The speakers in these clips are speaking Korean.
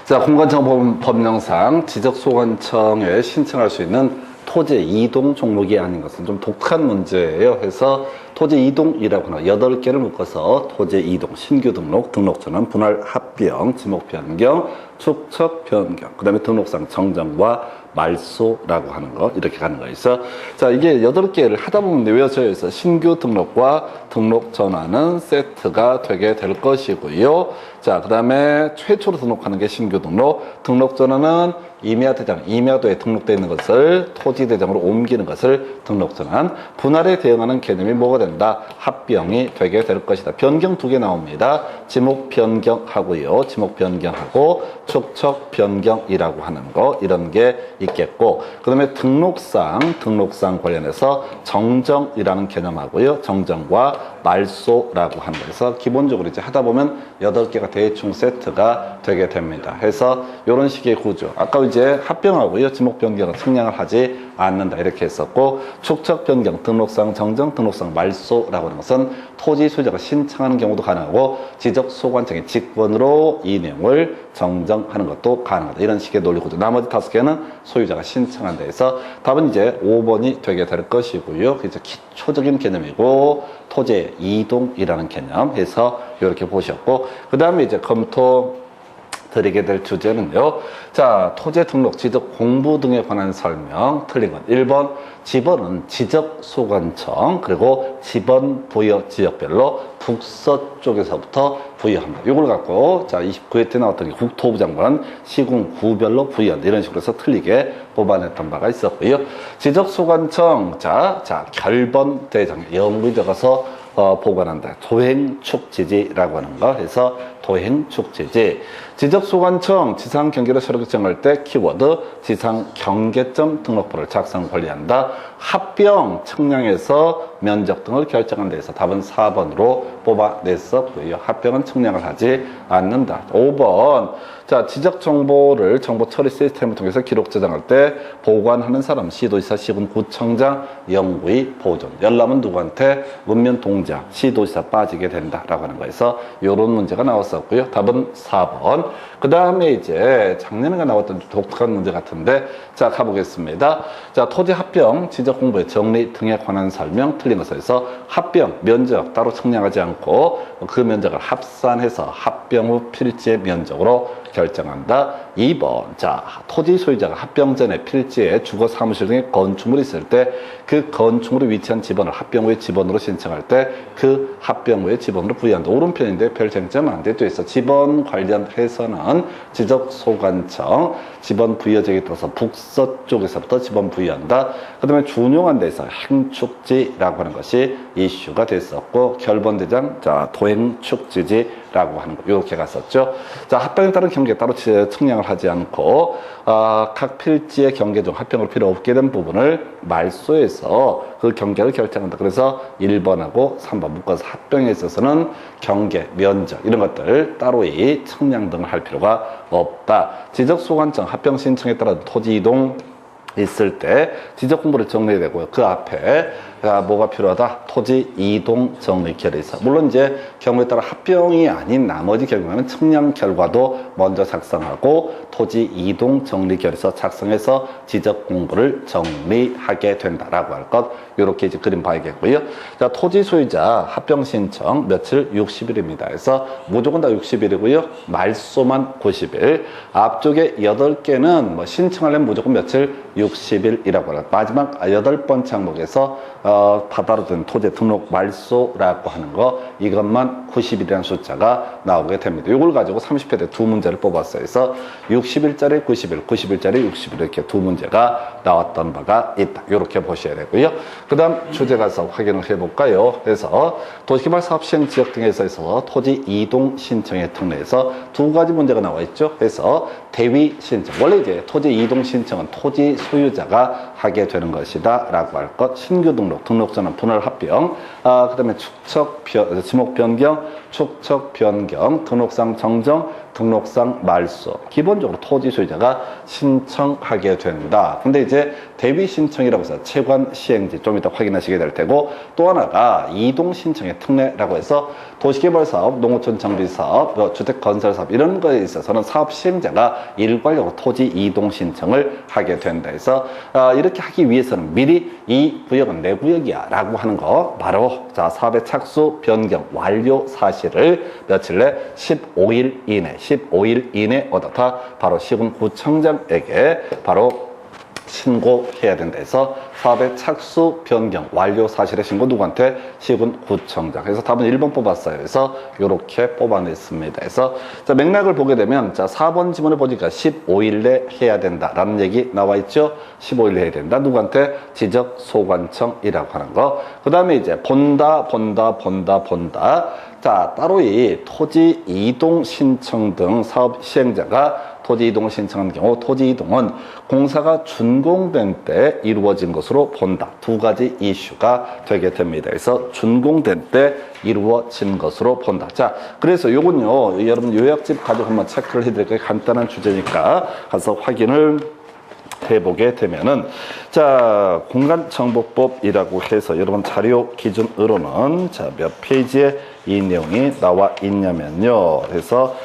자, 공간정보법령상 지적소관청에 신청할 수 있는 토지 이동 종목이 아닌 것은 좀 독특한 문제예요. 해서 토지 이동이라고 하나 8개를 묶어서 토지 이동, 신규 등록, 등록전환, 분할 합병, 지목 변경, 축척 변경, 그 다음에 등록상 정정과 말소라고 하는 거, 이렇게 가는 거예요. 그래서 자, 이게 8개를 하다 보면 외워져요. 그래서 신규 등록과 등록 전환은 세트가 되게 될 것이고요. 자, 그 다음에 최초로 등록하는 게 신규 등록, 등록 전환은 임야대장, 임야도에 등록되어 있는 것을 토지대장으로 옮기는 것을 등록 전환, 분할에 대응하는 개념이 뭐가 된다? 합병이 되게 될 것이다. 변경 2개 나옵니다. 지목 변경하고요. 지목 변경하고 축척 변경이라고 하는 거, 이런 게 있겠고, 그 다음에 등록상 관련해서 정정이라는 개념하고요. 정정과 말소라고 하는 거에서 기본적으로 이제 하다 보면 8개가 대충 세트가 되게 됩니다. 해서 이런 식의 구조. 아까 이제 합병하고요. 지목 변경은 측량을 하지 않는다. 이렇게 했었고, 축척 변경, 등록상 정정, 등록상 말소라고 하는 것은 토지 소유자가 신청하는 경우도 가능하고, 지적소관청의 직권으로 이 내용을 정정하는 것도 가능하다. 이런 식의 논리 구조. 나머지 5개는 소유자가 신청한다 해서 답은 이제 5번이 되게 될 것이고요. 그래서 기초적인 개념이고, 토지 이동이라는 개념 해서 이렇게 보셨고, 그 다음에 이제 검토 드리게 될 주제는요. 자, 토지 등록, 지적 공부 등에 관한 설명. 틀린 건 1번, 지번은 지적소관청, 그리고 지번 부여 지역별로 북서쪽에서부터 부여합니다. 이걸 갖고, 자, 29회 때 나왔던 게 국토부 장관 시군 구별로 부여한다. 이런 식으로 해서 틀리게 뽑아냈던 바가 있었고요. 지적소관청, 자, 결번대장, 영구에 들어가서 보관한다. 도행축지지라고 하는 거 해서 도행축지지. 지적소관청 지상경계로 서류 결정할 때 키워드 지상경계점 등록부를 작성 관리한다. 합병 측량해서 면적 등을 결정한 데에서 답은 4번으로 뽑아냈었고요. 합병은 측량을 하지 않는다. 5번. 자, 지적 정보를 정보 처리 시스템을 통해서 기록 저장할 때 보관하는 사람, 시도지사, 시군, 구청장, 영구의 보존. 열람은 누구한테? 문면 동자, 시도지사 빠지게 된다라고 하는 거에서 이런 문제가 나왔었고요. 답은 4번. 그 다음에 이제 작년에 나왔던 독특한 문제 같은데, 자, 가보겠습니다. 자, 토지 합병, 지적 공부의 정리 등에 관한 설명. 틀린 것에서 합병, 면적 따로 측량하지 않고 그 면적을 합산해서 합병 후 필지의 면적으로 결정한다. 2번. 자, 토지 소유자가 합병 전에 필지에 주거 사무실 등의 건축물이 있을 때 그 건축물이 위치한 지번을 합병 후의 지번으로 신청할 때 그 합병 후의 지번으로 부여한다. 오른편인데 별 쟁점 안 돼. 또 있어. 지번 관련해서는 지적소관청 지번 부여지에 따라서 북서쪽에서부터 지번 부여한다. 그 다음에 준용한 데서 행축지라고 하는 것이 이슈가 됐었고, 결번대장, 자, 도행축지지라고 하는 거, 이렇게 갔었죠. 자, 합병에 따른 경계 따로 측량을 하지 않고, 각 필지의 경계 중 합병으로 필요 없게 된 부분을 말소해서 그 경계를 결정한다. 그래서 1번하고 3번 묶어서 합병에 있어서는 경계, 면적, 이런 것들 따로이 측량 등을 할 필요가 없다. 지적소관청 합병 신청에 따라 토지 이동 있을 때 지적 공부를 정리해야 되고요. 그 앞에 뭐가 필요하다? 토지 이동 정리 결의서. 물론 이제 경우에 따라 합병이 아닌 나머지 경우에는 측량 결과도 먼저 작성하고 토지 이동 정리 결의서 작성해서 지적 공부를 정리하게 된다라고 할 것. 이렇게 이제 그림 봐야겠고요. 자, 토지 소유자 합병 신청 며칠? 60일입니다. 그래서 무조건 다 60일이고요. 말소만 90일. 앞쪽에 8개는 뭐 신청하려면 무조건 며칠? 60일이라고 합니다. 마지막 8번째 항목에서 바다로 된 토지 등록 말소라고 하는 거, 이것만 90일이라는 숫자가 나오게 됩니다. 이걸 가지고 30회 때 2문제를 뽑았어요. 그래서 60일짜리 90일, 90일짜리 60일 이렇게 2문제가 나왔던 바가 있다. 이렇게 보셔야 되고요. 그 다음 주제 가서 확인을 해볼까요? 그래서 도시개발 사업 시행 지역 등에서 토지 이동 신청에 특례해서 2가지 문제가 나와 있죠. 그래서 대위 신청. 원래 이제 토지 이동 신청은 토지 소유자가 하게 되는 것이다 라고 할 것. 신규 등록, 등록전환, 분할 합병, 그 다음에 지목 변경, 축척 변경, 등록상 정정, 등록상 말소, 기본적으로 토지 소유자가 신청하게 된다. 근데 이제 대위 신청이라고 해서 채관 시행지 좀 이따 확인하시게 될 테고, 또 하나가 이동 신청의 특례라고 해서 도시개발 사업, 농어촌 정비 사업, 주택 건설 사업 이런 거에 있어서는 사업 시행자가 일괄적으로 토지 이동 신청을 하게 된다. 해서 이렇게 하기 위해서는 미리 이 구역은 내 구역이야 라고 하는 거, 바로 자 사업의 착수 변경 완료 사실을 며칠 내 15일 이내 얻어다 바로 시군구청장에게 바로 신고해야 된다 해서 사업의 착수 변경 완료 사실의 신고 누구한테? 시군구청장. 그래서 답은 1번 뽑았어요. 그래서 이렇게 뽑아냈습니다. 그래서 자, 맥락을 보게 되면 자 4번 지문을 보니까 15일 내 해야 된다라는 얘기 나와 있죠. 15일 내 해야 된다. 누구한테? 지적소관청이라고 하는 거. 그 다음에 이제 본다. 자, 따로 이 토지 이동 신청 등 사업 시행자가 토지 이동을 신청한 경우 토지 이동은 공사가 준공된 때 이루어진 것으로 본다. 두 가지 이슈가 되게 됩니다. 그래서 준공된 때 이루어진 것으로 본다. 자, 그래서 요건요, 여러분 요약집 가지고 한번 체크를 해드릴게요. 간단한 주제니까 가서 확인을 해보게 되면은, 자, 공간정보법이라고 해서 여러분 자료 기준으로는 자, 몇 페이지에 이 내용이 나와 있냐면요. 그래서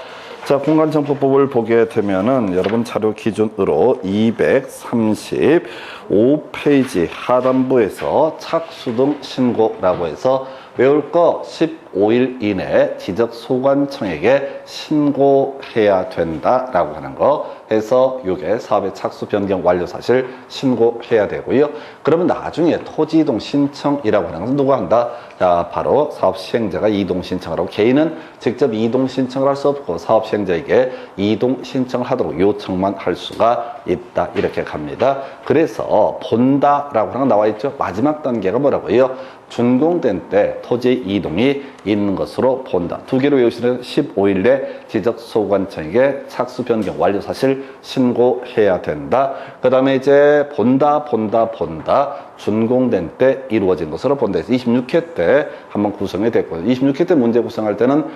자, 공간정보법을 보게 되면은 여러분 자료 기준으로 235페이지 하단부에서 착수등 신고라고 해서 외울 거 15일 이내 지적소관청에게 신고해야 된다라고 하는 거 해서 요게 사업의 착수 변경 완료 사실 신고해야 되고요. 그러면 나중에 토지 이동 신청이라고 하는 것은 누가 한다? 자, 바로 사업 시행자가 이동 신청을 하고, 개인은 직접 이동 신청을 할 수 없고 사업 시행자에게 이동 신청을 하도록 요청만 할 수가 있다. 이렇게 갑니다. 그래서 본다라고 하는 거 나와 있죠. 마지막 단계가 뭐라고요? 준공된 때 토지 이동이 있는 것으로 본다. 두 개로 외우시는 15일 내 지적소관청에게 착수 변경 완료 사실 신고해야 된다. 그 다음에 이제 본다. 준공된 때 이루어진 것으로 본다. 26회 때 한번 구성이 됐고, 26회 때 문제 구성할 때는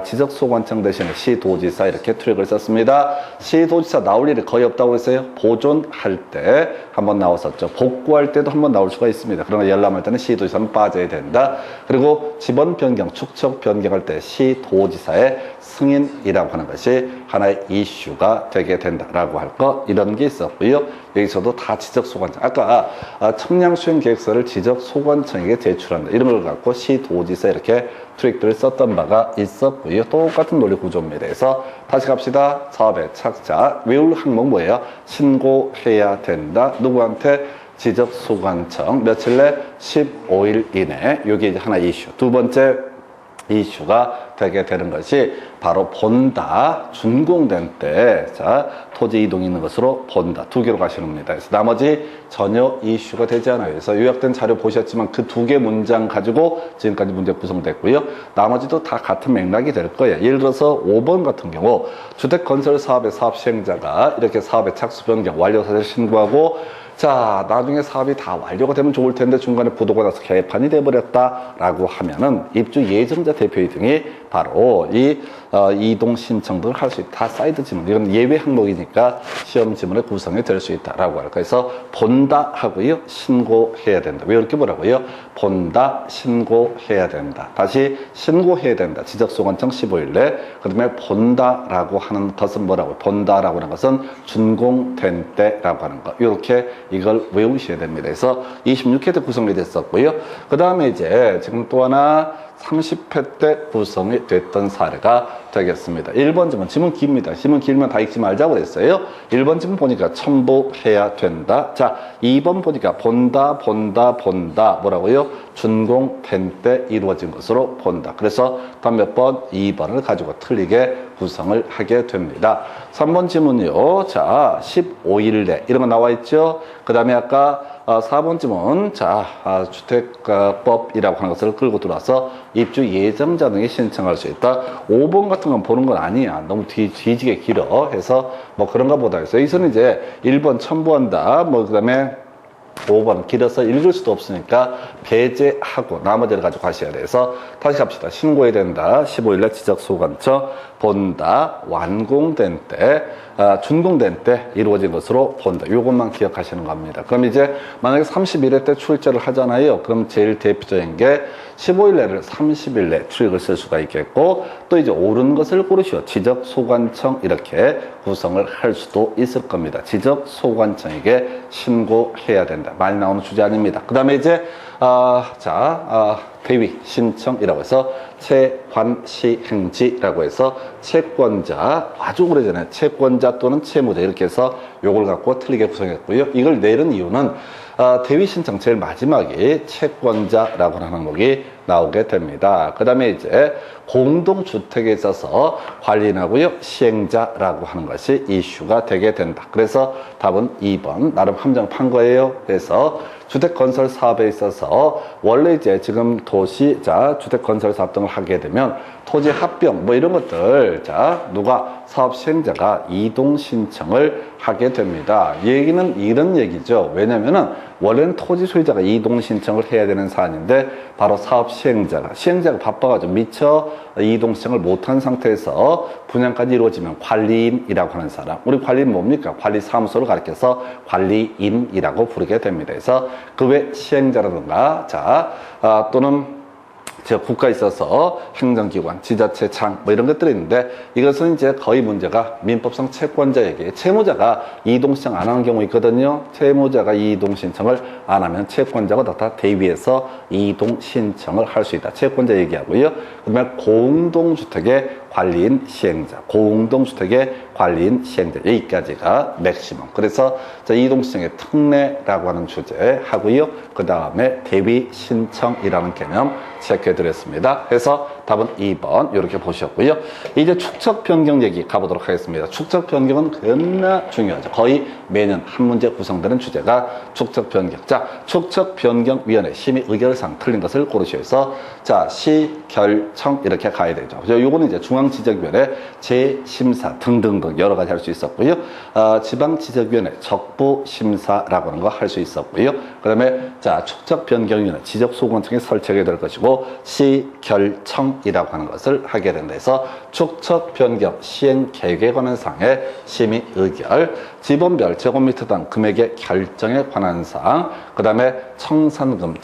지적소관청 대신에 시도지사 이렇게 트랙을 썼습니다. 시도지사 나올 일이 거의 없다고 했어요. 보존할 때 한번 나왔었죠. 복구할 때도 한번 나올 수가 있습니다. 그러나 열람할 때는 시도지사는 빠져야 된다. 그리고 지번 변경, 축척 변경할 때 시도지사의 승인이라고 하는 것이 하나의 이슈가 되게 된다라고 할 거, 이런 게 있었고요. 여기서도 다 지적소관청, 아까 청량수행계획서를 지적소관청에게 제출한다, 이런 걸 갖고 시도지사 이렇게 트릭들을 썼던 바가 있었고요. 똑같은 논리 구조입니다. 그래서 다시 갑시다. 사업의 착자 외울 항목 뭐예요? 신고해야 된다. 누구한테? 지적소관청. 며칠 내? 15일 이내. 이게 이제 하나 이슈. 두 번째 이슈가 되게 되는 것이 바로 본다. 준공된 때, 자, 토지 이동이 있는 것으로 본다. 두 개로 가시는 겁니다. 그래서 나머지 전혀 이슈가 되지 않아요. 그래서 요약된 자료 보셨지만 그 두 개 문장 가지고 지금까지 문제 구성됐고요. 나머지도 다 같은 맥락이 될 거예요. 예를 들어서 5번 같은 경우 주택건설 사업의 사업 시행자가 이렇게 사업의 착수 변경 완료 사실 신고하고, 자, 나중에 사업이 다 완료가 되면 좋을 텐데 중간에 부도가 나서 개판이 돼버렸다라고 하면은 입주 예정자 대표의 등이 바로 이 이동 신청 등을 할 수 있다. 다 사이드 지문, 이건 예외 항목이니까 시험 지문의 구성이 될 수 있다라고 할 거예요. 그래서 본다 하고요, 신고해야 된다. 왜 이렇게 뭐라고요? 본다, 신고해야 된다. 다시 신고해야 된다. 지적소관청 15일 내. 그다음에 본다라고 하는 것은 뭐라고요? 본다라고 하는 것은 준공된 때라고 하는 거. 이렇게 이걸 외우셔야 됩니다. 그래서 26회 때 구성이 됐었고요. 그 다음에 이제 지금 또 하나 30회 때 구성이 됐던 사례가 되겠습니다. 1번 지문 깁니다. 지문 길면 다 읽지 말자고 그랬어요. 1번 지문 보니까 첨부해야 된다. 자, 2번 보니까 본다. 뭐라고요? 준공된 때 이루어진 것으로 본다. 그래서 다음 몇 번? 2번을 가지고 틀리게 구성을 하게 됩니다. 3번 지문이요. 자, 15일 내. 이런 거 나와 있죠? 그 다음에 아까 4번 지문. 자, 주택법이라고 하는 것을 끌고 들어와서 입주 예정자 등이 신청할 수 있다. 5번 같은 건 보는 건 아니야. 너무 뒤지게 길어. 해서 뭐 그런가 보다 해서 여기서는 이제 1번 첨부한다. 뭐 그 다음에 5번 길어서 읽을 수도 없으니까 배제하고 나머지를 가지고 가셔야 돼서 다시 갑시다. 신고해야 된다. 15일날 지적소관청 본다. 완공된 때, 준공된 때 이루어진 것으로 본다. 이것만 기억하시는 겁니다. 그럼 이제 만약에 31회 때 출제를 하잖아요. 그럼 제일 대표적인 게 15일내를 30일내 출력을 쓸 수가 있겠고, 또 이제 옳은 것을 고르시오. 지적소관청 이렇게 구성을 할 수도 있을 겁니다. 지적소관청에게 신고해야 된다. 많이 나오는 주제 아닙니다. 그 다음에 이제 대위 신청이라고 해서 채관시행지라고 해서 채권자, 아주 오래전에 채권자 또는 채무자 이렇게 해서 요걸 갖고 틀리게 구성했고요. 이걸 내는 이유는 대위 신청 제일 마지막에 채권자라고 하는 항목이 나오게 됩니다. 그 다음에 이제 공동주택에 있어서 관리인하고요, 시행자라고 하는 것이 이슈가 되게 된다. 그래서 답은 2번, 나름 함정판 거예요. 그래서 주택건설 사업에 있어서 원래 이제 지금 주택건설 사업 등을 하게 되면 토지 합병 뭐 이런 것들, 누가 사업 시행자가 이동 신청을 하게 됩니다. 얘기는 이런 얘기죠. 왜냐면은 원래는 토지 소유자가 이동 신청을 해야 되는 사안인데 바로 사업 시행자가 바빠가지고 미처 이동 신청을 못한 상태에서 분양까지 이루어지면 관리인이라고 하는 사람, 우리 관리인 뭡니까? 관리사무소를 가리켜서 관리인이라고 부르게 됩니다. 그래서 그 외 시행자라든가 또는 국가에 있어서 행정기관, 지자체장 뭐 이런 것들이 있는데, 이것은 이제 거의 문제가 민법상 채권자에게, 채무자가 이동신청 안 하는 경우 있거든요. 채무자가 이동신청을 안 하면 채권자가 다 대위해서 이동신청을 할 수 있다. 채권자 얘기하고요. 그다음에 공동주택의 관리인 시행자, 공동주택의 관리인 시행자, 여기까지가 맥시멈. 그래서 이동신청의 특례라고 하는 주제 하고요. 그 다음에 대위 신청이라는 개념 체크해 드렸습니다. 그래서 답은 2번 이렇게 보셨고요. 이제 축척 변경 얘기 가보도록 하겠습니다. 축척 변경은 겁나 중요하죠. 거의 매년 한 문제 구성되는 주제가 축척 변경. 축척 변경 위원회 심의 의결상 틀린 것을 고르셔서 시결청 이렇게 가야 되죠. 요거는 이제 중앙지적위원회 재심사 등등등 여러 가지 할 수 있었고요. 지방지적위원회 적부심사라고 하는 거 할 수 있었고요. 그 다음에 축척 변경위원회 지적소관청이 설치하게 될 것이고, 시결청이라고 하는 것을 하게 된다 해서 축척 변경 시행 계획에 관한 사항의 심의 의결, 지번별 제곱미터당 금액의 결정에 관한 사항, 그 다음에 청산금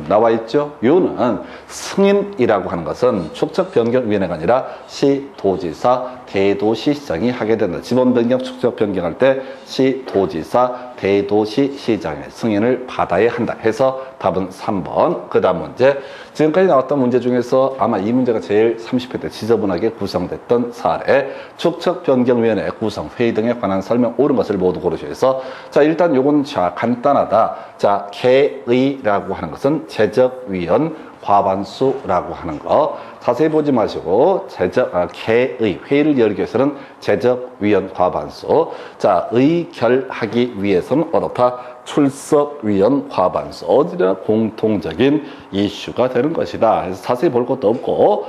나와 있죠. 요는 승인이라고 하는 것은 축척 변경 위원회가 아니라 시도지사 대도시시장이 하게 된다. 지번 변경 축척 변경할 때 시도지사 대도시시장의 승인을 받아야 한다 해서 답은 3번. 그 다음 문제, 지금까지 나왔던 문제 중에서 아마 이 문제가 제일 30회 때 지저분하게 구성됐던 사례, 축척변경위원회 구성, 회의 등에 관한 설명 옳은 것을 모두 고르셔서, 일단 요건 간단하다. 개의라고 하는 것은 제적위원 과반수라고 하는 거 자세히 보지 마시고, 개의, 회의를 열기 위해서는 제적위원 과반수, 의결하기 위해서는 어떻다? 출석위원 과반수. 어디나 공통적인 이슈가 되는 것이다. 그래서 자세히 볼 것도 없고,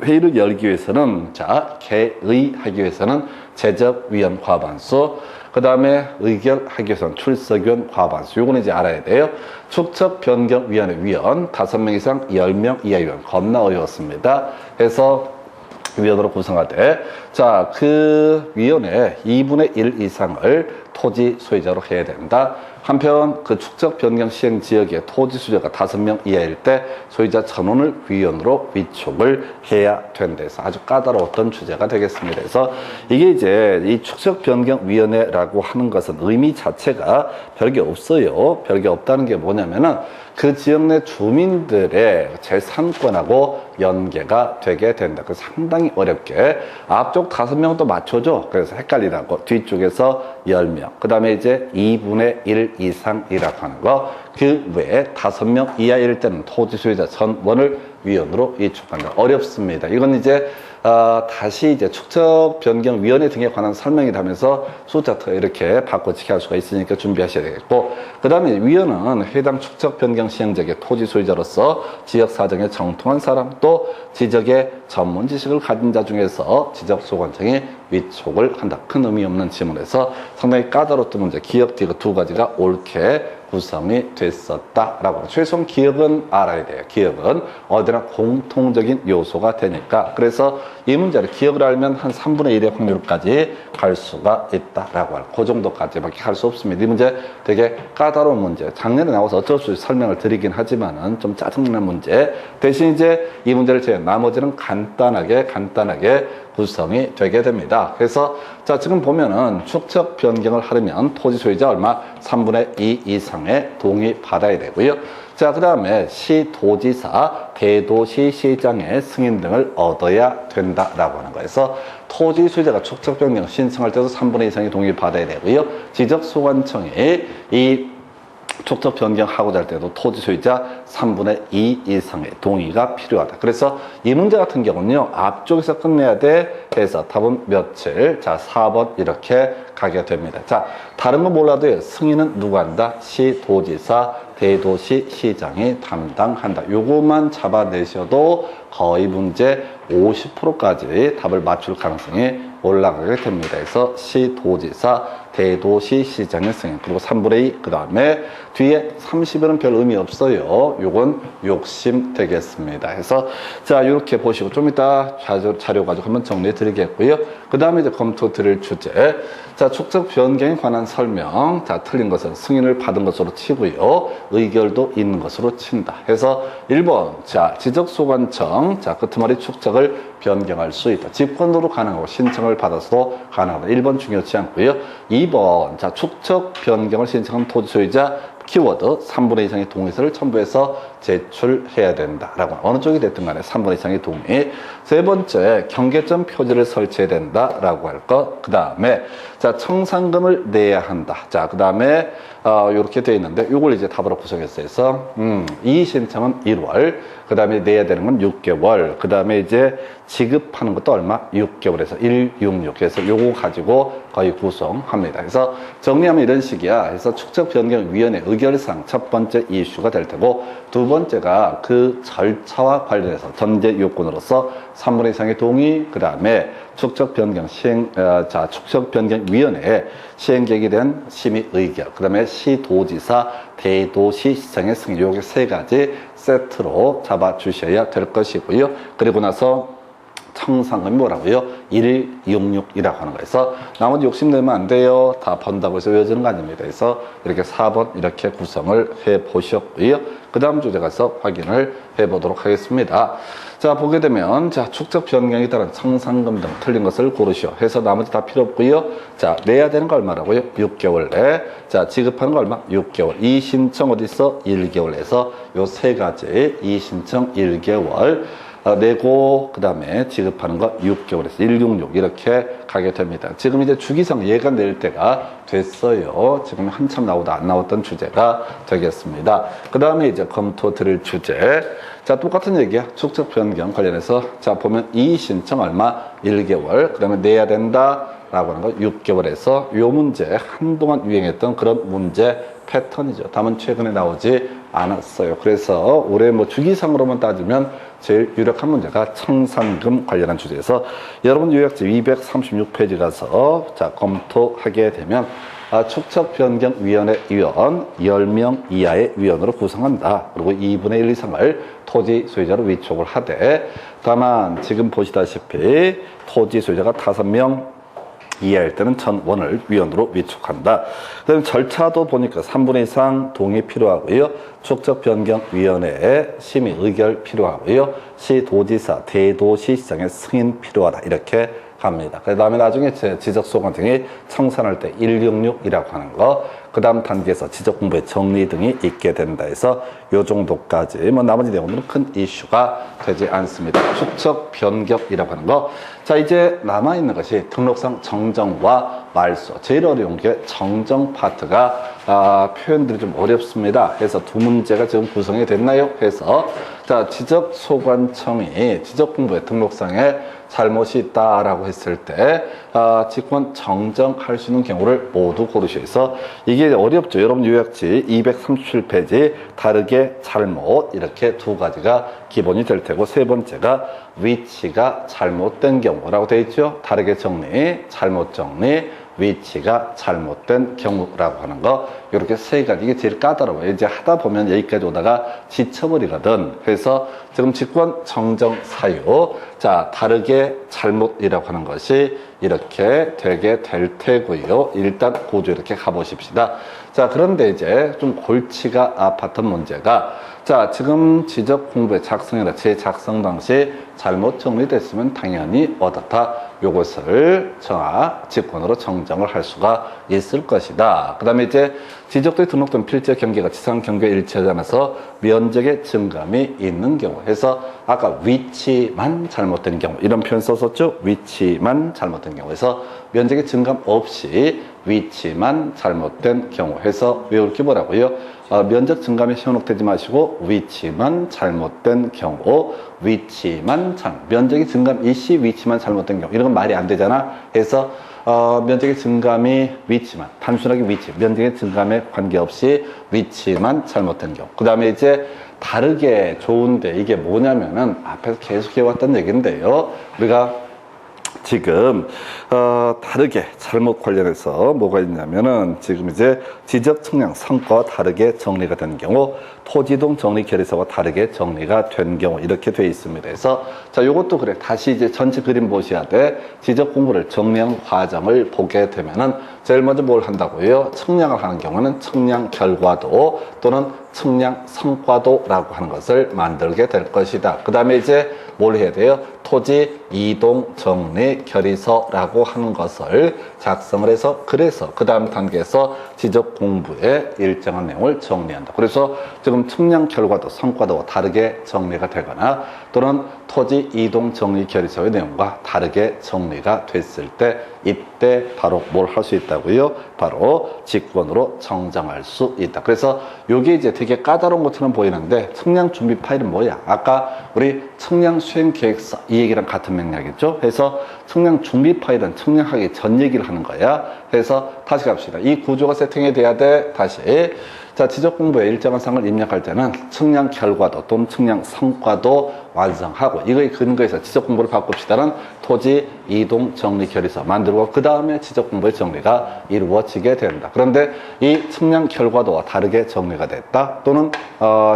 회의를 열기 위해서는, 개의하기 위해서는 제적위원 과반수, 그 다음에 의결하기 위해서는 출석위원 과반수. 요거는 이제 알아야 돼요. 축척변경위원회 위원 5명 이상 10명 이하 위원. 겁나 어려웠습니다. 그래서 위원으로 구성하되, 그 위원회 2분의 1 이상을 토지 소유자로 해야 된다. 한편 그 축적 변경 시행 지역의 토지 소유자가 5명 이하일 때 소유자 전원을 위원으로 위촉을 해야 된다 해서 아주 까다로웠던 주제가 되겠습니다. 그래서 이게 이제 이 축적 변경 위원회라고 하는 것은 의미 자체가 별게 없어요. 별게 없다는 게 뭐냐면은 그 지역 내 주민들의 재산권하고 연계가 되게 된다. 그래서 상당히 어렵게 앞쪽 5명은 또 맞춰줘. 그래서 헷갈리라고 뒤쪽에서 10명. 그 다음에 이제 2분의 1 이상이라고 하는 거. 그 외에 5명 이하일 때는 토지 소유자 전원을 위원으로 위촉한다. 어렵습니다. 이건 이제 다시 이제 축척변경위원회 등에 관한 설명이 되면서 숫자터 이렇게 바꿔치기 할 수가 있으니까 준비하셔야 되겠고, 그 다음에 위원은 해당 축척변경 시행자의 토지 소유자로서 지역 사정에 정통한 사람, 또 지적의 전문 지식을 가진 자 중에서 지적소관청이 위촉을 한다. 큰 의미 없는 지문에서 상당히 까다로웠던 문제, 기억 디귿 두 가지가 옳게 구성이 됐었다라고. 최소한 기억은 알아야 돼요. 기억은 어디나 공통적인 요소가 되니까. 그래서 이 문제를 기억을 알면 한 3분의 1의 확률까지 갈 수가 있다라고 할. 그 정도까지밖에 할 수 없습니다. 이 문제 되게 까다로운 문제. 작년에 나와서 어쩔 수 없이 설명을 드리긴 하지만은 좀 짜증난 문제. 대신 이제 이 문제를 제외 나머지는 간단하게 구성이 되게 됩니다. 그래서 자 지금 보면은 축척 변경을 하려면 토지 소유자 얼마 3분의 2 이상의 동의 받아야 되고요. 자 그다음에 시도지사, 대도시시장의 승인 등을 얻어야 된다라고 하는 거예요. 그래서 토지 소유자가 축척 변경 신청할 때도 3분의 2 이상의 동의 받아야 되고요. 지적소관청이 이 축척 변경하고자 할 때도 토지 소유자 3분의 2 이상의 동의가 필요하다. 그래서 이 문제 같은 경우는요, 앞쪽에서 끝내야 돼 해서 답은 며칠? 자, 4번 이렇게 가게 됩니다. 자, 다른 거 몰라도요, 승인은 누가 한다? 시도지사, 대도시, 시장이 담당한다. 요것만 잡아내셔도 거의 문제 50%까지 답을 맞출 가능성이 올라가게 됩니다. 그래서 시도지사, 대도시, 시장의 승인, 그리고 3분의 2, 그 다음에 뒤에 30일은 별 의미 없어요. 요건 욕심 되겠습니다. 그래서 자, 이렇게 보시고 좀 이따 자료 가지고 한번 정리해 드리겠고요. 그 다음에 이제 검토 드릴 주제. 자, 축척 변경에 관한 설명. 자, 틀린 것은 승인을 받은 것으로 치고요. 의결도 있는 것으로 친다. 그래서 1번. 자, 지적소관청. 자, 끄트머리 축척을 변경할 수 있다. 집권으로 가능하고 신청을 받아서도 가능하다. 1번 중요치 않고요. 2번. 자, 축척 변경을 신청한 토지 소유자 키워드 3분의 2 이상의 동의서를 첨부해서 제출해야 된다라고. 어느 쪽이 됐든 간에 3분의 2 이상의 동의. 세 번째, 경계점 표지를 설치해야 된다라고 할 것. 그 다음에 자, 청산금을 내야 한다. 자, 그 다음에 이렇게 되어 있는데 이걸 이제 답으로 구성했어요. 그래서 이 신청은 1월, 그 다음에 내야 되는 건 6개월, 그 다음에 이제 지급하는 것도 얼마? 6개월에서 166. 그래서 요거 가지고 거의 구성합니다. 그래서 정리하면 이런 식이야. 그래서 축척변경위원회 의결상 첫 번째 이슈가 될 테고, 두 번째가 그 절차와 관련해서 전제 요건으로서 3분의 2 이상의 동의, 그 다음에 축척변경 축척변경위원회 시행계획에 대한 심의 의결, 그 다음에 시도지사, 대도시시장의 승인, 요게 세 가지 세트로 잡아주셔야 될 것이고요. 그리고 나서 청산금이 뭐라고요? 166이라고 하는 거에서 나머지 욕심내면 안 돼요. 다 번다고 해서 외워지는 거 아닙니다. 그래서 이렇게 4번 이렇게 구성을 해 보셨고요. 그 다음 주제 가서 확인을 해 보도록 하겠습니다. 자, 보게 되면 자, 축척 변경에 따른 청산금 등 틀린 것을 고르시오 해서 나머지 다 필요 없고요. 자, 내야 되는 거 얼마라고요? 6개월 내. 자, 지급하는 거 얼마? 6개월. 이 신청 어디 있어? 1개월 에서 요 세 가지 이 신청 1개월 내고 그 다음에 지급하는 거 6개월에서 166 이렇게 가게 됩니다. 지금 이제 주기상 얘가 낼 때가 됐어요. 지금 한참 나오다 안 나왔던 주제가 되겠습니다. 그 다음에 이제 검토 드릴 주제. 자, 똑같은 얘기야. 축척 변경 관련해서 자, 보면 이 신청 얼마? 1개월. 그 다음에 내야 된다 라고 하는 거 6개월에서 요 문제 한동안 유행했던 그런 문제 패턴이죠. 다만 최근에 나오지 않았어요. 그래서 올해 뭐 주기상으로만 따지면 제일 유력한 문제가 청산금 관련한 주제에서 여러분 요약집 236페이지 가서 자, 검토하게 되면 축척변경위원회 위원 10명 이하의 위원으로 구성한다. 그리고 2분의 1 이상을 토지 소유자로 위촉을 하되, 다만 지금 보시다시피 토지 소유자가 5명 이해할 때는 전원을 위원으로 위촉한다. 그다음에 절차도 보니까 3분의 2 이상 동의 필요하고요. 축척변경위원회의 심의 의결 필요하고요. 시도지사, 대도시시장의 승인 필요하다. 이렇게 갑니다. 그 다음에 나중에 지적소관청이 청산할 때 166이라고 하는 거, 그 다음 단계에서 지적공부의 정리 등이 있게 된다 해서 요 정도까지, 뭐 나머지 내용들은 큰 이슈가 되지 않습니다. 축척 변경이라고 하는 거. 자, 이제 남아있는 것이 등록상 정정과 말소. 제일 어려운 게 정정 파트가 표현들이 좀 어렵습니다. 그래서 두 문제가 지금 구성이 됐나요? 해서 자, 지적소관청이 지적공부의 등록상에 잘못이 있다라고 했을 때 직권 정정할 수 있는 경우를 모두 고르셔서, 이게 어렵죠. 여러분 요약지 237페이지 다르게 잘못 이렇게 두 가지가 기본이 될 테고, 세 번째가 위치가 잘못된 경우라고 되어 있죠. 다르게 정리, 잘못 정리, 위치가 잘못된 경우라고 하는 거. 이렇게 세 가지. 이게 제일 까다로워요. 이제 하다 보면 여기까지 오다가 지쳐버리거든. 그래서 지금 직권 정정 사유. 자, 다르게 잘못이라고 하는 것이 이렇게 되게 될 테고요. 일단 고조 이렇게 가보십시다. 자, 그런데 이제 좀 골치가 아팠던 문제가, 자, 지금 지적 공부의 작성이나 재작성 당시 잘못 정리됐으면 당연히 어떻다? 요것을 직권으로 정정을 할 수가 있을 것이다. 그 다음에 이제 지적도에 등록된 필지의 경계가 지상 경계에 일치하지 않아서 면적의 증감이 있는 경우. 해서 아까 위치만 잘못된 경우. 이런 표현 썼었죠? 위치만 잘못된 경우. 해서 면적의 증감 없이 위치만 잘못된 경우. 해서 외울 게 뭐라고요? 면적 증감에 현혹되지 마시고 위치만 잘못된 경우, 면적의 증감 일시 위치만 잘못된 경우. 이런 건 말이 안 되잖아. 해서 면적의 증감이 위치만, 단순하게 위치, 면적의 증감에 관계없이 위치만 잘못된 경우. 그 다음에 이제 다르게 좋은데 이게 뭐냐면은 앞에서 계속 해왔던 얘기인데요. 우리가 지금 다르게 잘못 관련해서 뭐가 있냐면은 지금 이제 지적 측량 성과와 다르게 정리가 되는 경우, 토지동 정리 결의서와 다르게 정리가 된 경우 이렇게 되어 있습니다. 그래서 자, 요것도 그래. 다시 이제 전체 그림 보셔야 돼. 지적 공부를 정리한 과정을 보게 되면은 제일 먼저 뭘 한다고요? 측량을 하는 경우는 측량 결과도 또는 측량 성과도라고 하는 것을 만들게 될 것이다. 그 다음에 이제 뭘 해야 돼요? 토지 이동 정리 결의서라고 하는 것을 작성을 해서, 그래서 그 다음 단계에서 지적 공부의 일정한 내용을 정리한다. 그래서 지금 측량 결과도 성과도와 다르게 정리가 되거나 또는 토지 이동 정리 결의서의 내용과 다르게 정리가 됐을 때, 이때 바로 뭘 할 수 있다고요? 바로 직권으로 정정할 수 있다. 그래서 이게 이제 되게 까다로운 것처럼 보이는데, 측량 준비 파일은 뭐야? 아까 우리 측량 수행 계획서 이 얘기랑 같은 맥락이죠. 그래서 측량 준비 파일은 측량하기 전 얘기를 하는 거야. 그래서 다시 갑시다. 이 구조가 세팅이 돼야 돼. 다시. 자, 지적 공부에 일정한 사항을 입력할 때는 측량 결과도 또는 측량 성과도 완성하고, 이거에 근거해서 지적 공부를 바꿉시다는 토지 이동 정리 결의서 만들고 그 다음에 지적 공부의 정리가 이루어지게 된다. 그런데 이 측량 결과도와 다르게 정리가 됐다. 또는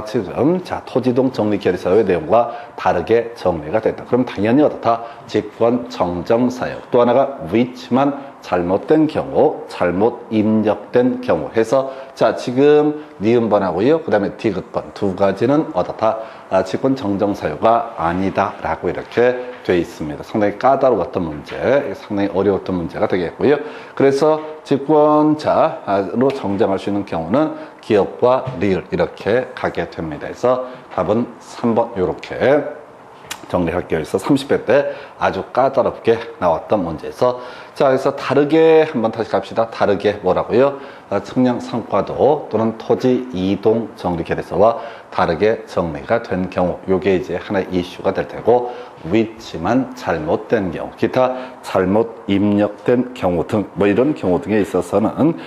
지금 자, 토지 이동 정리 결의서의 내용과 다르게 정리가 됐다. 그럼 당연히 어떻다? 직권 정정 사역. 또 하나가 위치만 잘못된 경우, 잘못 입력된 경우 해서, 자, 지금 니은번하고요, 그 다음에 디귿번 두 가지는 어떻다? 직권 정정 사유가 아니다 라고 이렇게 되어 있습니다. 상당히 까다로웠던 문제, 상당히 어려웠던 문제가 되겠고요. 그래서 직권자로 정정할 수 있는 경우는 기업과 리을 이렇게 가게 됩니다. 그래서 답은 3번 이렇게 정리할게요. 그래서 30회 때 아주 까다롭게 나왔던 문제에서, 자, 그래서 다르게 한번 다시 갑시다. 다르게 뭐라고요? 측량 성과도 또는 토지 이동 정리 결의서와 다르게 정리가 된 경우, 요게 이제 하나의 이슈가 될 테고, 위치만 잘못된 경우, 기타 잘못 입력된 경우 등 뭐 이런 경우 등에 있어서는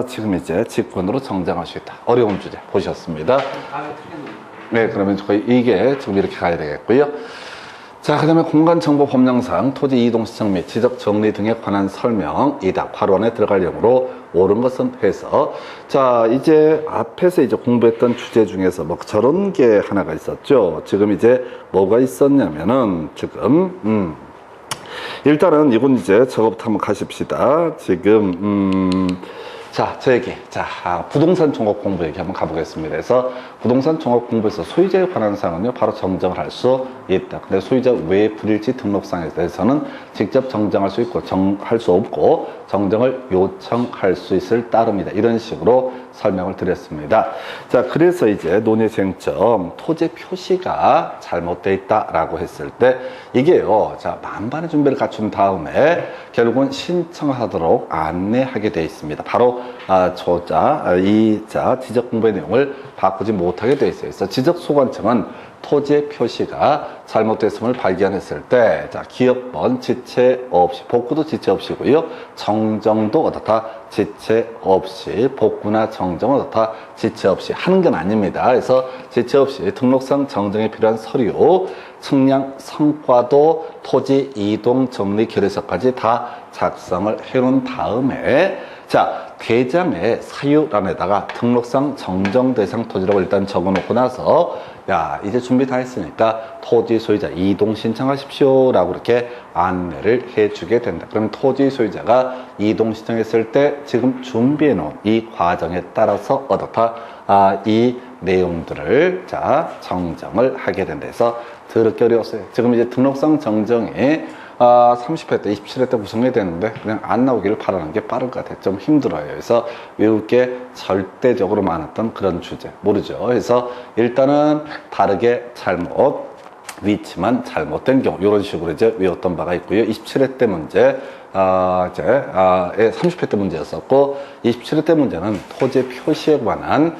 지금 이제 직권으로 정정할 수 있다. 어려운 주제 보셨습니다. 네, 그러면 거의 이게 지금 이렇게 가야 되겠고요. 자, 그 다음에 공간정보법령상 토지 이동 시청 및 지적 정리 등에 관한 설명이다. 바로 안에 들어갈 영으로 옳은 것은 해서, 자, 이제 앞에서 이제 공부했던 주제 중에서 뭐 저런 게 하나가 있었죠. 지금 이제 뭐가 있었냐면은 지금 일단은 이건 이제 저거부터 한번 가십시다. 지금 자, 저에게 부동산 종합 공부 얘기 한번 가보겠습니다. 그래서 부동산 종합 공부에서 소유자에 관한 사항은요, 바로 정정을 할 수 있다. 근데 소유자 왜 불일치 등록상에 대해서는 직접 정정할 수 있고 할 수 없고 정정을 요청할 수 있을 따름이다. 이런 식으로 설명을 드렸습니다. 자, 그래서 이제 논의 쟁점, 토지 표시가 잘못되어 있다라고 했을 때 이게요, 자, 만반의 준비를 갖춘 다음에 결국은 신청하도록 안내하게 되어 있습니다. 바로 이자 지적 공부의 내용을 바꾸지 못하게 되어 있어요. 그래서 지적 소관청은 토지의 표시가 잘못됐음을 발견했을 때, 자, 기억번 지체 없이, 복구도 지체 없이고요, 정정도 어떻다? 지체 없이, 복구나 정정은 어떻다? 지체 없이 하는 건 아닙니다. 그래서 지체 없이 등록상 정정에 필요한 서류, 측량 성과도 토지 이동 정리 결의서까지 다 작성을 해놓은 다음에 자, 대장의 사유란에다가 등록상 정정 대상 토지라고 일단 적어놓고 나서 야, 이제 준비 다 했으니까 토지 소유자 이동 신청하십시오 라고 이렇게 안내를 해주게 된다. 그럼 토지 소유자가 이동 신청했을 때 지금 준비해 놓은 이 과정에 따라서 어떻다? 이 내용들을 자 정정을 하게 된다 해서 더럽게 어려웠어요. 지금 이제 등록상 정정이 30회 때, 27회 때 구성해야 되는데 그냥 안 나오기를 바라는 게 빠를 것 같아요. 좀 힘들어요. 그래서 외울 게 절대적으로 많았던 그런 주제 모르죠. 그래서 일단은 다르게 잘못 위치만 잘못된 경우 이런 식으로 이제 외웠던 바가 있고요. 27회 때 문제 30회 때 문제였었고 27회 때 문제는 토지 표시에 관한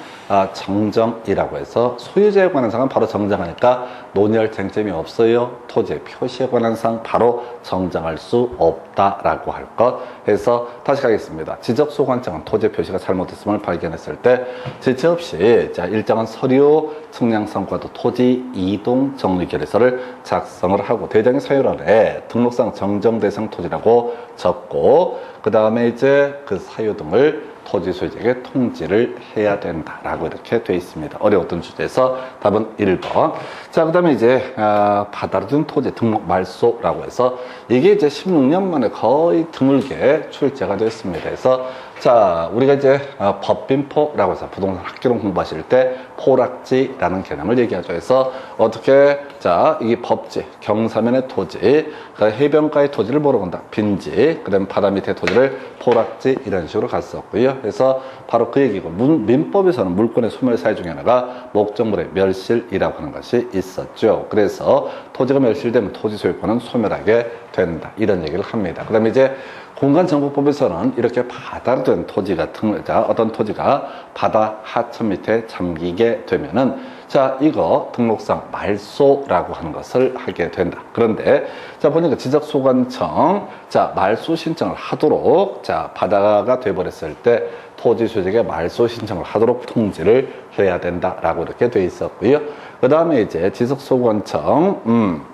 정정이라고 해서 소유자에 관한 사항은 바로 정정하니까 논의할 쟁점이 없어요. 토지 표시에 관한 사항 바로 정정할 수 없다라고 할 것 해서 다시 가겠습니다. 지적소관청은 토지 표시가 잘못됐음을 발견했을 때 지체 없이 자 일정한 서류 측량성과도 토지 이동 정리 결의서를 작성을 하고 대장의 사유란에 등록상 정정 대상 토지라고 적고 그 다음에 이제 그 사유 등을 토지 소유자에게 통지를 해야 된다라고 이렇게 되어 있습니다. 어려웠던 주제에서 답은 1번. 자, 그 다음에 이제 바다로 둔 토지 등록 말소라고 해서 이게 이제 16년 만에 거의 드물게 출제가 됐습니다. 그래서 자, 우리가 이제 법빈포라고 해서 부동산 학교론 공부하실 때 포락지라는 개념을 얘기하죠. 그래서 어떻게 자, 이게 법지, 경사면의 토지, 해변가의 토지를 뭐로 본다? 빈지, 그 다음에 바다 밑의 토지를 포락지 이런 식으로 갔었고요. 그래서 바로 그 얘기고 민법에서는 물권의 소멸 사유 중에 하나가 목적물의 멸실이라고 하는 것이 있었죠. 그래서 토지가 멸실되면 토지 소유권은 소멸하게 된다 이런 얘기를 합니다. 그 다음에 이제 공간정보법에서는 이렇게 바다로 된 토지 같은 어떤 토지가 바다 하천 밑에 잠기게 되면은 자 이거 등록상 말소라고 하는 것을 하게 된다. 그런데 자 보니까 지적소관청 자 말소 신청을 하도록 자 바다가 돼버렸을 때 토지 소유자에게 말소 신청을 하도록 통지를 해야 된다라고 이렇게 돼 있었고요. 그 다음에 이제 지적소관청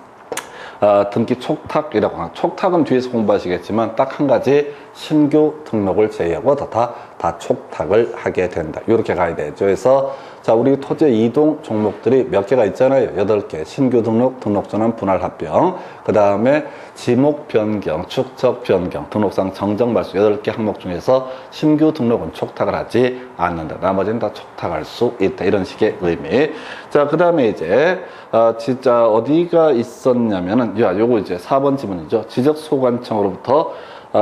등기 촉탁이라고 하는 촉탁은 뒤에서 공부하시겠지만 딱 한 가지 신규 등록을 제외하고 다 촉탁을 하게 된다. 이렇게 가야 되죠. 그래서 자 우리 토지 이동 종목들이 몇 개가 있잖아요. 8개. 신규 등록, 등록전환, 분할 합병, 그 다음에 지목 변경, 축적 변경, 등록상 정정 말소 8개 항목 중에서 신규 등록은 촉탁을 하지 않는다. 나머지는 다 촉탁할 수 있다. 이런 식의 의미. 자, 그 다음에 이제 진짜 어디가 있었냐면은 요거 이제 4번 지문이죠. 지적소관청으로부터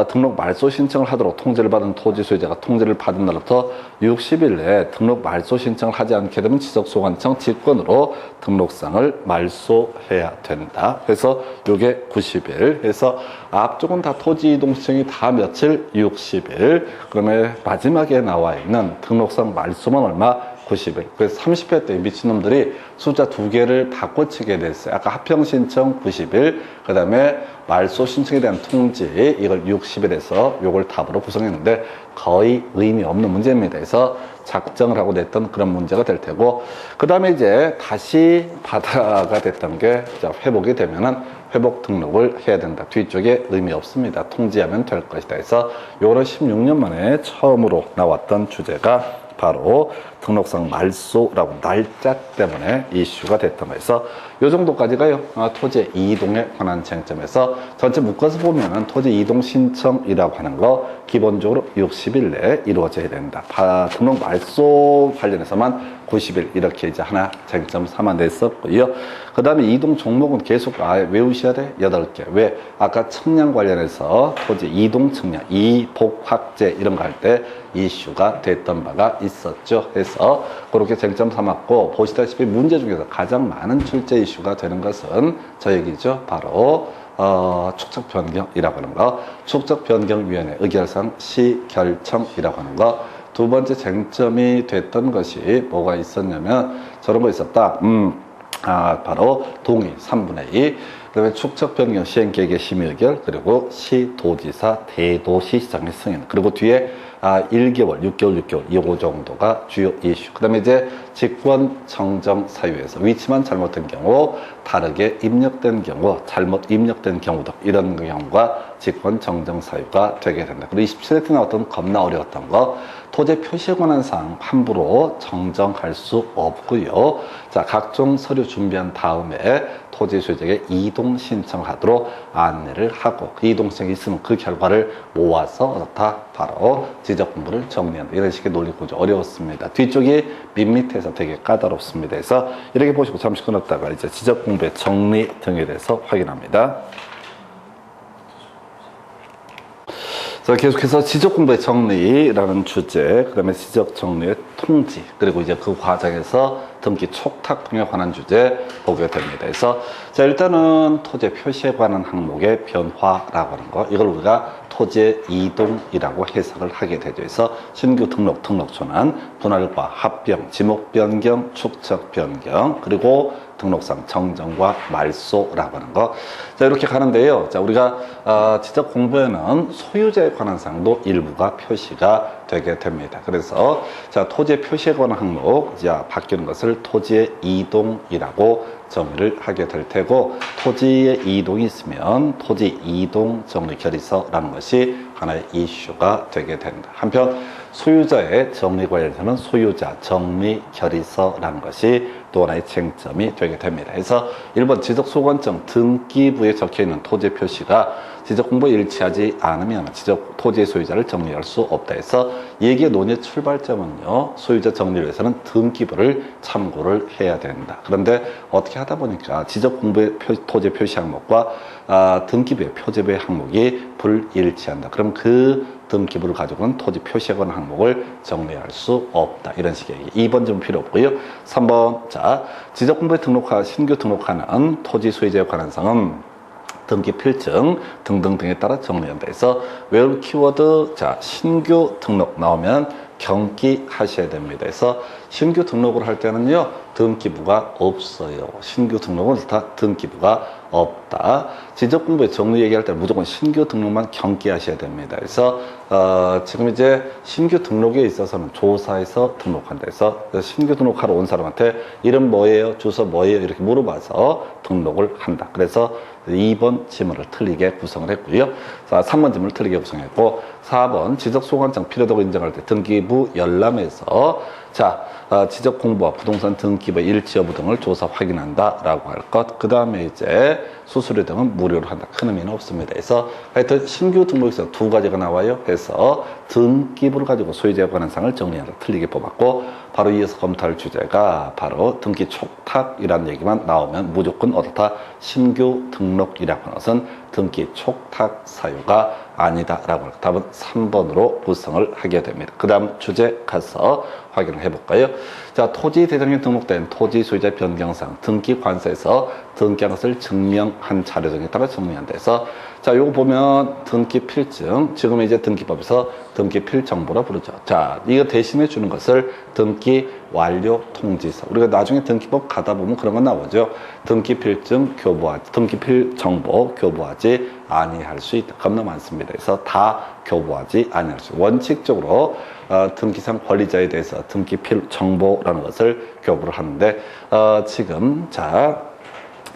등록 말소 신청을 하도록 통지를 받은 토지 소유자가 통지를 받은 날부터 60일 내에 등록 말소 신청을 하지 않게 되면 지적소관청 직권으로 등록상을 말소해야 된다. 그래서 요게 90일. 그래서 앞쪽은 다 토지 이동 신청이 다 며칠? 60일. 그러면 마지막에 나와 있는 등록상 말소만 얼마? 90일. 그래서 30회 때 미친놈들이 숫자 2개를 바꿔치게 됐어요. 아까 합평 신청 90일, 그 다음에 말소 신청에 대한 통지, 이걸 60일에서 요걸 답으로 구성했는데 거의 의미 없는 문제입니다. 그래서 작정을 하고 냈던 그런 문제가 될 테고, 그 다음에 이제 다시 바다가 됐던 게 회복이 되면은 회복 등록을 해야 된다. 뒤쪽에 의미 없습니다. 통지하면 될 것이다. 그래서 요런 16년 만에 처음으로 나왔던 주제가 바로 등록상 말소라고 날짜 때문에 이슈가 됐던 거에서 요 정도까지가요. 토지 이동에 관한 쟁점에서 전체 묶어서 보면은 토지 이동 신청이라고 하는 거 기본적으로 60일 내에 이루어져야 된다. 등록 말소 관련해서만 90일 이렇게 이제 하나 쟁점 삼아냈었고요. 그 다음에 이동 종목은 계속 외우셔야 돼. 8개. 왜? 아까 측량 관련해서 토지 이동 측량, 이복 확제 이런 거 할 때 이슈가 됐던 바가 있었죠. 그래서 그렇게 쟁점 삼았고, 보시다시피 문제 중에서 가장 많은 출제 이슈가 되는 것은 저 얘기죠. 바로 축적 변경이라고 하는 거, 축적 변경위원회 의결상 시결청이라고 하는 거. 두 번째 쟁점이 됐던 것이 뭐가 있었냐면 저런 거 있었다. 바로 동의 3분의 2. 그다음에 축적 변경 시행 계획의 심의 의결, 그리고 시도지사 대도시장의 승인, 그리고 뒤에 1개월, 6개월 이 정도가 주요 이슈. 그다음에 이제 직권 정정 사유에서 위치만 잘못된 경우, 다르게 입력된 경우, 잘못 입력된 경우 등 이런 경우가 직권 정정 사유가 되게 된다. 그리고 27회 때 나왔던 겁나 어려웠던 거, 토지 표시에 관한 사항 함부로 정정할 수 없고요. 자, 각종 서류 준비한 다음에 토지 소유자에게 이동 신청하도록 안내를 하고, 그 이동 신청이 있으면 그 결과를 모아서 다 바로 지적 공부를 정리한다. 이런 식의 논리 구조 어려웠습니다. 뒤쪽이 밋밋해서 되게 까다롭습니다. 그래서 이렇게 보시고 잠시 끊었다가 이제 지적 공부의 정리 등에 대해서 확인합니다. 자, 계속해서 지적 공부의 정리라는 주제, 그 다음에 지적 정리의 통지, 그리고 이제 그 과정에서 등기 촉탁 등에 관한 주제 보게 됩니다. 그래서 자, 일단은 토지 표시에 관한 항목의 변화라고 하는 거, 이걸 우리가 토지의 이동이라고 해석을 하게 되죠. 그래서 신규 등록, 등록촌은 분할과 합병, 지목 변경, 축적 변경, 그리고 등록상 정정과 말소라고 하는 거. 자, 이렇게 가는데요. 자, 우리가 지적 공부에는 소유자에 관한 사항도 일부가 표시가 되게 됩니다. 그래서 자, 토지의 표시에 관한 항목, 자, 바뀌는 것을 토지의 이동이라고 정의를 하게 될 테고, 토지의 이동이 있으면 토지 이동 정리 결의서라는 것이 하나의 이슈가 되게 된다. 한편 소유자의 정리 관련해서는 소유자 정리 결의서라는 것이 또 하나의 쟁점이 되게 됩니다. 그래서 1번 지적소관청 등기부에 적혀있는 토지 표시가 지적공부에 일치하지 않으면 토지의 소유자를 정리할 수 없다 해서 얘기의 논의 출발점은요, 소유자 정리를 위해서는 등기부를 참고를 해야 된다. 그런데 어떻게 하다 보니까 지적공부의 토지 표시 항목과 등기부의 표제부의 항목이 불일치한다. 그럼 그 등기부를 가지고는 토지 표시에 관한 항목을 정리할 수 없다. 이런 식의 얘기. 2번 좀 필요 없고요. 3번, 자, 지적공부에 신규 등록하는 토지 소유자에 관한 사항은 등기 필증 등등등에 따라 정리한다. 그래서 외울 키워드, 자, 신규 등록 나오면 경기하셔야 됩니다. 그래서 신규 등록을 할 때는요, 등기부가 없어요. 신규 등록은 다 등기부가 없다. 지적공부의 정리 얘기할 때 무조건 신규 등록만 경기하셔야 됩니다. 그래서 지금 이제 신규 등록에 있어서는 조사해서 등록한다. 그래서 신규 등록하러 온 사람한테 이름 뭐예요? 주소 뭐예요? 이렇게 물어봐서 등록을 한다. 그래서 2번 지문을 틀리게 구성을 했고요. 자, 3번 지문을 틀리게 구성했고, 4번 지적소관청 필요도구 인정할 때 등기부 열람에서 자, 지적 공부와 부동산 등기부의 일치 여부 등을 조사 확인한다라고 할 것. 그 다음에 이제 수수료 등은 무료로 한다. 큰 의미는 없습니다. 그래서 하여튼 신규 등록에서 두 가지가 나와요. 해서 등기부를 가지고 소유자에 관한 사항을 정리한다. 틀리게 뽑았고, 바로 이어서 검토할 주제가 바로 등기 촉탁이라는 얘기만 나오면 무조건 어떻다? 신규 등록이라고 하는 것은 등기 촉탁 사유가 아니다라고 할 것. 답은 3번으로 구성을 하게 됩니다. 그 다음 주제 가서 확인을 해볼까요? 자, 토지 대장에 등록된 토지 소유자 변경상 등기 관서에서 등기한 것을 증명한 자료 등에 따라 정리한다 해서, 자, 요거 보면 등기 필증, 지금 이제 등기법에서 등기 필정보라 부르죠. 자, 이거 대신해 주는 것을 등기 완료 통지서. 우리가 나중에 등기법 가다 보면 그런 거 나오죠. 등기 필증 교부하지, 등기 필정보 교부하지 아니할 수 있다. 겁나 많습니다. 그래서 다 교부하지 아니할 수 있다. 원칙적으로 등기상 권리자에 대해서 등기 필정보라는 것을 교부를 하는데, 지금 자,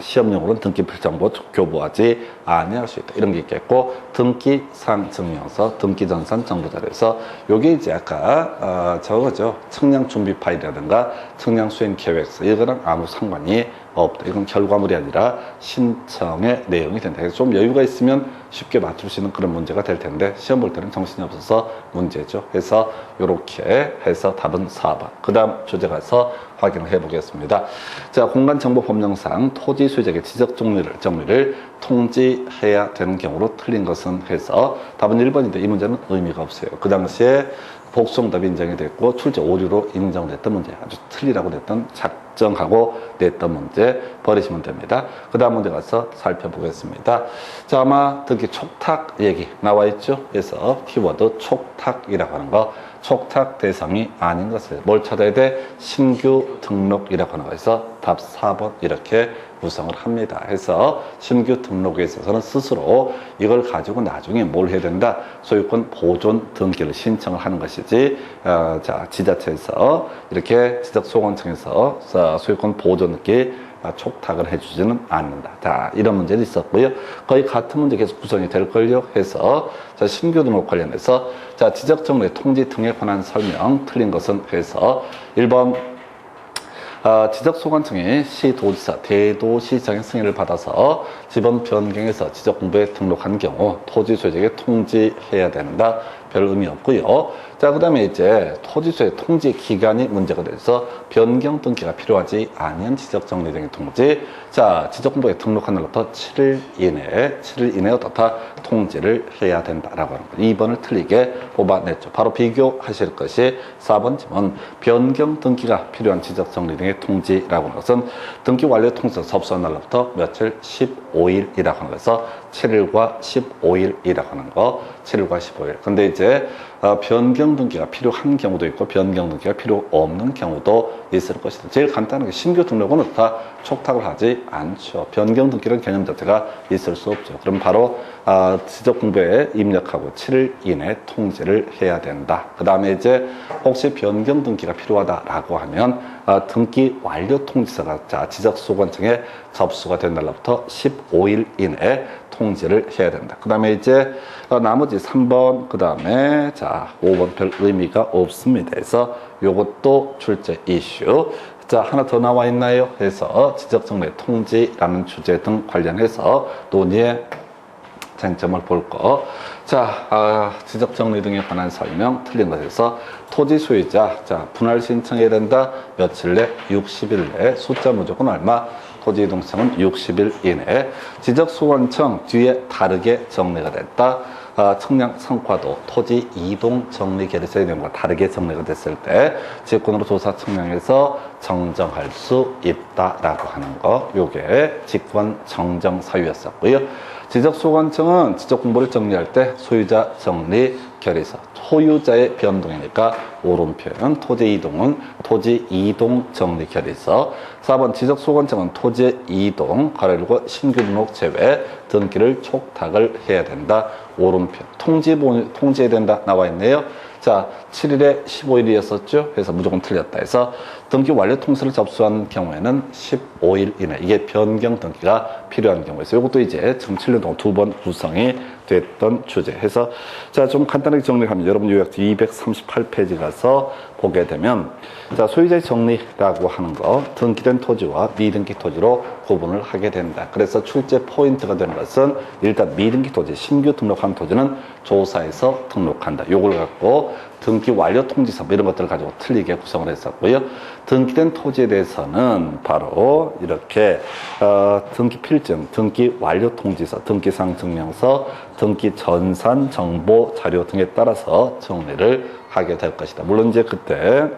시험용으로는 등기필정보 교부하지 아니할 수 있다. 이런 게 있겠고, 등기상 증명서, 등기전산 정보자료에서 요게 이제 아까 저거죠. 측량 준비 파일이라든가 측량 수행 계획서, 이거랑 아무 상관이 없다. 이건 결과물이 아니라 신청의 내용이 된다. 그래서 좀 여유가 있으면 쉽게 맞출 수 있는 그런 문제가 될 텐데, 시험 볼 때는 정신이 없어서 문제죠. 그래서 이렇게 해서 답은 4번. 그 다음 주제 가서 확인을 해 보겠습니다. 자, 공간정보법령상 토지 소유자에게 지적 정리를 통지해야 되는 경우로 틀린 것은 해서 답은 1번인데 이 문제는 의미가 없어요. 그 당시에 복수응답이 인정이 됐고 출제 오류로 인정됐던 문제, 아주 틀리라고 됐던 확정하고 냈던 문제 버리시면 됩니다. 그 다음 문제 가서 살펴보겠습니다. 자, 아마 등기 촉탁 얘기 나와 있죠. 그래서 키워드 촉탁이라고 하는 거, 촉탁 대상이 아닌 것을 뭘 찾아야 돼? 신규 등록이라고 하는 거에서 답 4번 이렇게 구성을 합니다. 해서 신규 등록에 있어서는 스스로 이걸 가지고 나중에 뭘 해야 된다? 소유권 보존 등기를 신청을 하는 것이지, 자, 지자체에서 이렇게 지적소관청에서 소유권 보존 등기 촉탁을 해주지는 않는다. 자, 이런 문제는 있었고요. 거의 같은 문제 계속 구성이 될걸요. 해서 자, 신규 등록 관련해서 자, 지적정례 통지 등에 관한 설명 틀린 것은 해서 1번 지적소관청이 시도지사, 대도시장의 승인을 받아서 지번 변경해서 지적공부에 등록한 경우 토지 소유자에게 통지해야 된다. 별 의미 없고요. 자, 그 다음에 이제 토지소유의 통지 기간이 문제가 돼서 변경 등기가 필요하지 아니한 지적정리등의 통지. 자, 지적공부에 등록한 날부터 7일 이내에 어떻다 통지를 해야 된다라고 하는 거예요. 2번을 틀리게 뽑아냈죠. 바로 비교하실 것이 4번 지문 변경 등기가 필요한 지적정리등의 통지라고 하는 것은 등기 완료 통지서 접수한 날부터 며칠 15일이라고 하는 거에서 7일과 15일이라고 하는 거, 7일과 15일. 근데 이제 변경 등기가 필요한 경우도 있고 변경 등기가 필요 없는 경우도 있을 것이다. 제일 간단한 게 신규 등록은 다 촉탁을 하지 않죠. 변경 등기라는 개념 자체가 있을 수 없죠. 그럼 바로 지적공부에 입력하고 7일 이내 통지를 해야 된다. 그 다음에 이제 혹시 변경 등기가 필요하다라고 하면 등기 완료 통지서가 자, 지적소관청에 접수가 된 날부터 15일 이내에 통지를 해야 된다. 그 다음에 이제 나머지 3번, 그 다음에 자, 5번 별 의미가 없습니다. 그래서 요것도 출제 이슈. 자, 하나 더 나와 있나요? 해서 지적정례 통지라는 주제 등 관련해서 논의의 쟁점을 볼 거. 자, 지적정리 등에 관한 설명 틀린 것에서 토지 소유자, 자, 분할 신청해야 된다. 며칠 내? 60일 내. 숫자 무조건 얼마? 토지 이동청은 60일 이내. 지적소관청 뒤에 다르게 정리가 됐다. 청량 성과도 토지 이동 정리 계획서의 내용과 다르게 정리가 됐을 때 직권으로 조사 청량해서 정정할 수 있다라고 하는 거, 요게 직권 정정 사유였었고요. 지적소관청은 지적공부를 정리할 때 소유자 정리 결의서, 소유자의 변동이니까 옳은 표현, 토지 이동은 토지 이동 정리 결의서. 4번 지적소관청은 토지 이동, 가로열고 신규 등록 제외 등기를 촉탁을 해야 된다. 옳은 표현, 통지해야 된다 나와 있네요. 자, 7일에 15일이었었죠. 그래서 무조건 틀렸다 해서 등기 완료 통지를 접수한 경우에는 15일 이내, 이게 변경 등기가 필요한 경우에서 이것도 이제 지금 7년 동안 2번 구성이 됐던 주제 해서 자, 좀 간단하게 정리하면 여러분 요약지 238페이지 가서 보게 되면 자, 소유자의 정리라고 하는 거 등기된 토지와 미등기 토지로 구분을 하게 된다. 그래서 출제 포인트가 되는 것은 일단 미등기 토지, 신규 등록한 토지는 조사해서 등록한다. 요걸 갖고 등기 완료 통지서 이런 것들을 가지고 틀리게 구성을 했었고요. 등기된 토지에 대해서는 바로 이렇게 등기 필증, 등기 완료 통지서, 등기상 증명서, 등기 전산 정보 자료 등에 따라서 정리를 하게 될 것이다. 물론 이제 그때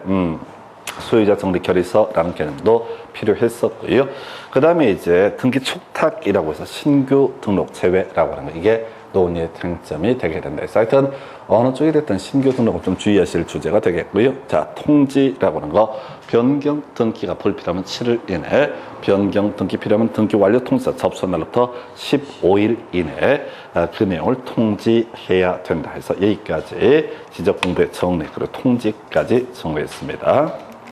소유자 정리 결의서라는 개념도 필요했었고요. 그 다음에 이제 등기 촉탁이라고 해서 신규 등록 제외라고 하는 거, 이게 논의의 쟁점이 되게 된다. 그래서 하여튼 어느 쪽이 됐든 신규 등록은 좀 주의하실 주제가 되겠고요. 자, 통지라고 하는 거 변경 등기가 불필요하면 7일 이내, 변경 등기 필요하면 등기 완료 통지서 접수 날부터 15일 이내에 그 내용을 통지해야 된다 해서 여기까지 지적공부의 정리 그리고 통지까지 정리했습니다.